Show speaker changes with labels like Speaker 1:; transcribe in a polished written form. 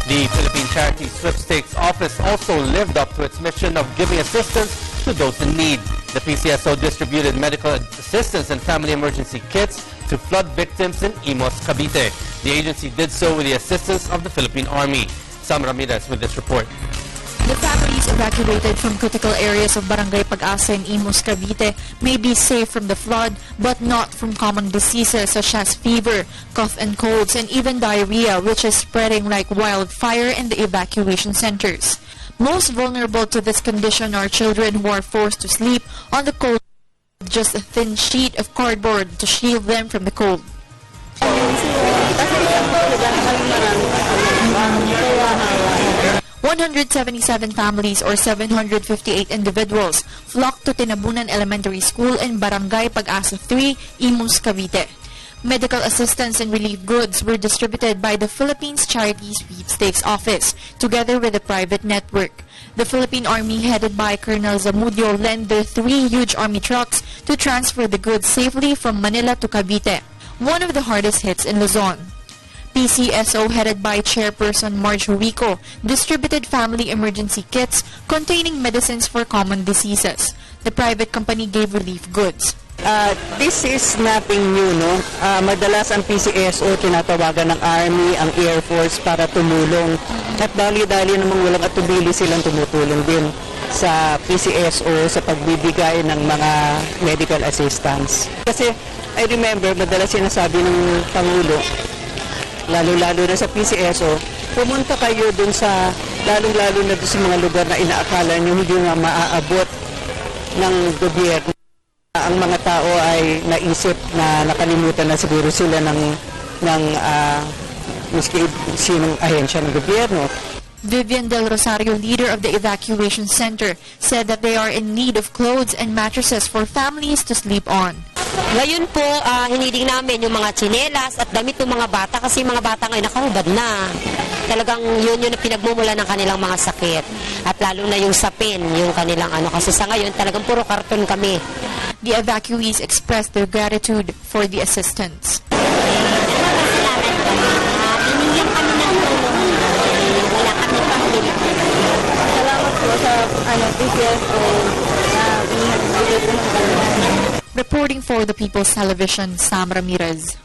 Speaker 1: The Philippine Charity Sweepstakes Office also lived up to its mission of giving assistance to those in need. The PCSO distributed medical assistance and family emergency kits to flood victims in Imus, Cavite. The agency did so with the assistance of the Philippine Army. Sam Ramirez with this report.
Speaker 2: The families evacuated from critical areas of Barangay Pag-asa in Imus, Cavite may be safe from the flood, but not from common diseases such as fever, cough and colds, and even diarrhea, which is spreading like wildfire in the evacuation centers. Most vulnerable to this condition are children who are forced to sleep on the cold with just a thin sheet of cardboard to shield them from the cold. 177 families or 758 individuals flocked to Tinabunan Elementary School in Barangay Pag-asa 3, Imus, Cavite. Medical assistance and relief goods were distributed by the Philippines Charity Sweepstakes Office, together with a private network. The Philippine Army, headed by Colonel Zamudio, lent their 3 huge army trucks to transfer the goods safely from Manila to Cavite, one of the hardest hits in Luzon. PCSO, headed by Chairperson Marge Huico, distributed family emergency kits containing medicines for common diseases. The private company gave relief goods.
Speaker 3: This is nothing new, no? Madalas ang PCSO tinatawagan ng Army, ang Air Force para tumulong. At dali-dali namang walang atubili silang tumutulong din sa PCSO sa pagbibigay ng mga medical assistance. Kasi I remember, madalas sinasabi ng Pangulo, lalo-lalo na sa PCSO, pumunta kayo dun sa, lalo-lalo na dun sa mga lugar na inaakala nyo hindi nga maaabot ng gobyerno. Ang mga tao ay naisip na nakalimutan na siguro sila ng miski sinong ahensya ng gobyerno.
Speaker 2: Vivian Del Rosario, leader of the evacuation center, said that they are in need of clothes and mattresses for families to sleep on.
Speaker 4: Ngayon po, hiniling namin yung mga tsinelas at damit ng mga bata kasi mga bata ngayon nakahubad na. Talagang yun yung pinagmumula ng kanilang mga sakit. At lalo na yung sapin, yung kanilang kasi sa ngayon talagang puro karton kami.
Speaker 2: The evacuees expressed their gratitude for the assistance.
Speaker 4: Binigyan kami ng tulong. Wala kami pamilya.
Speaker 5: Salamat po sa PCSO na binigyan po ng.
Speaker 2: Reporting for the People's Television, Sam Ramirez.